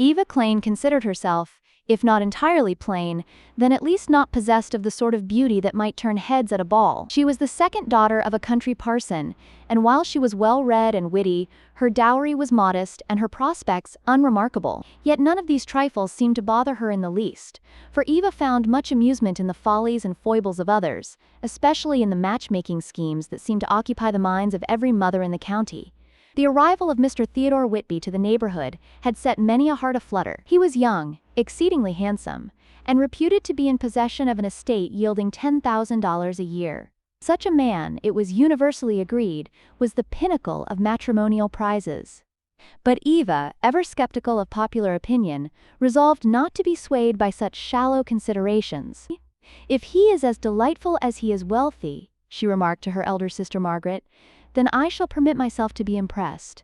Eva Clain considered herself, if not entirely plain, then at least not possessed of the sort of beauty that might turn heads at a ball. She was the second daughter of a country parson, and while she was well-read and witty, her dowry was modest and her prospects unremarkable. Yet none of these trifles seemed to bother her in the least, for Eva found much amusement in the follies and foibles of others, especially in the matchmaking schemes that seemed to occupy the minds of every mother in the county. The arrival of Mr. Theodore Whitby to the neighborhood had set many a heart aflutter. He was young, exceedingly handsome, and reputed to be in possession of an estate yielding $10,000 a year. Such a man, it was universally agreed, was the pinnacle of matrimonial prizes. But Eva, ever skeptical of popular opinion, resolved not to be swayed by such shallow considerations. "If he is as delightful as he is wealthy," she remarked to her elder sister Margaret, "then I shall permit myself to be impressed.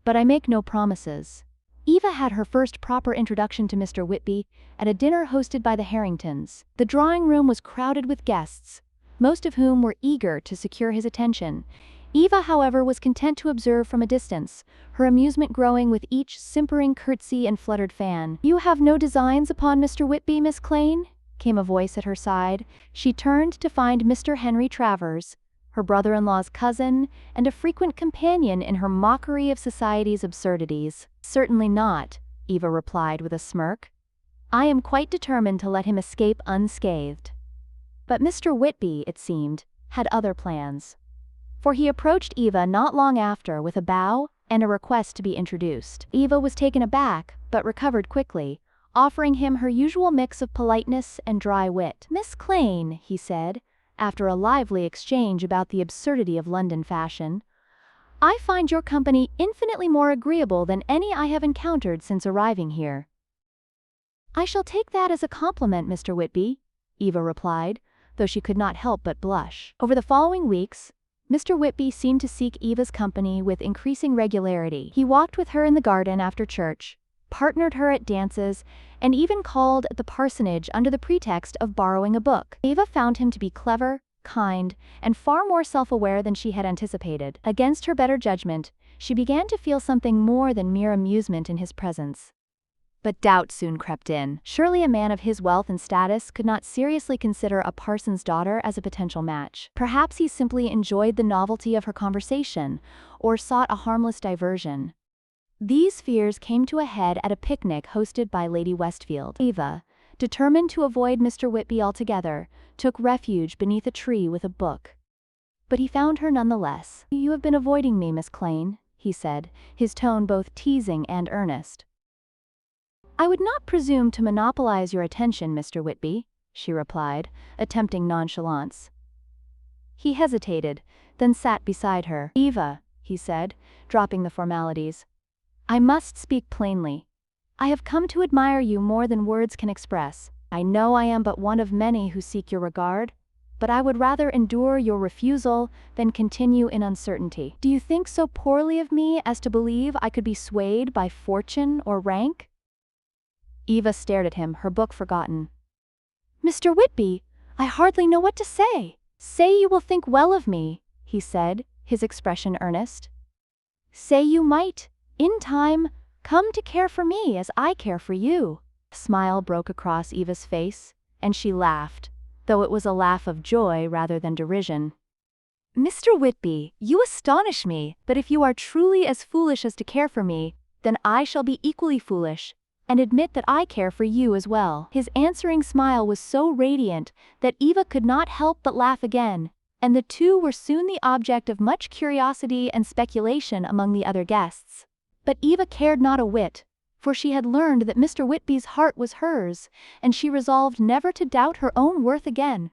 But I make no promises." Eva had her first proper introduction to Mr. Whitby at a dinner hosted by the Harringtons. The drawing-room was crowded with guests, most of whom were eager to secure his attention. Eva, however, was content to observe from a distance, her amusement growing with each simpering curtsy and fluttered fan. "You have no designs upon Mr. Whitby, Miss Clain?" came a voice at her side. She turned to find Mr. Henry Travers, her brother-in-law's cousin, and a frequent companion in her mockery of society's absurdities. "Certainly not," Eva replied with a smirk. "I am quite determined to let him escape unscathed." But Mr. Whitby, it seemed, had other plans. For he approached Eva not long after with a bow and a request to be introduced. Eva was taken aback, but recovered quickly, offering him her usual mix of politeness and dry wit. "Miss Clain," he said, after a lively exchange about the absurdity of London fashion, "I find your company infinitely more agreeable than any I have encountered since arriving here." "I shall take that as a compliment, Mr. Whitby," Eva replied, though she could not help but blush. Over the following weeks, Mr. Whitby seemed to seek Eva's company with increasing regularity. He walked with her in the garden after church, partnered her at dances, and even called at the parsonage under the pretext of borrowing a book. Eva found him to be clever, kind, and far more self-aware than she had anticipated. Against her better judgment, she began to feel something more than mere amusement in his presence. But doubt soon crept in. Surely a man of his wealth and status could not seriously consider a parson's daughter as a potential match. Perhaps he simply enjoyed the novelty of her conversation, or sought a harmless diversion. These fears came to a head at a picnic hosted by Lady Westfield. Eva, determined to avoid Mr. Whitby altogether, took refuge beneath a tree with a book. But he found her nonetheless. "You have been avoiding me, Miss Clain," he said, his tone both teasing and earnest. "I would not presume to monopolize your attention, Mr. Whitby," she replied, attempting nonchalance. He hesitated, then sat beside her. "Eva," he said, dropping the formalities, "I must speak plainly. I have come to admire you more than words can express. I know I am but one of many who seek your regard, but I would rather endure your refusal than continue in uncertainty. Do you think so poorly of me as to believe I could be swayed by fortune or rank?" Eva stared at him, her book forgotten. "Mr. Whitby, I hardly know what to say." "Say you will think well of me," he said, his expression earnest. "Say you might, in time, come to care for me as I care for you." A smile broke across Eva's face, and she laughed, though it was a laugh of joy rather than derision. "Mr. Whitby, you astonish me, but if you are truly as foolish as to care for me, then I shall be equally foolish, and admit that I care for you as well." His answering smile was so radiant that Eva could not help but laugh again, and the two were soon the object of much curiosity and speculation among the other guests. But Eva cared not a whit, for she had learned that Mr. Whitby's heart was hers, and she resolved never to doubt her own worth again.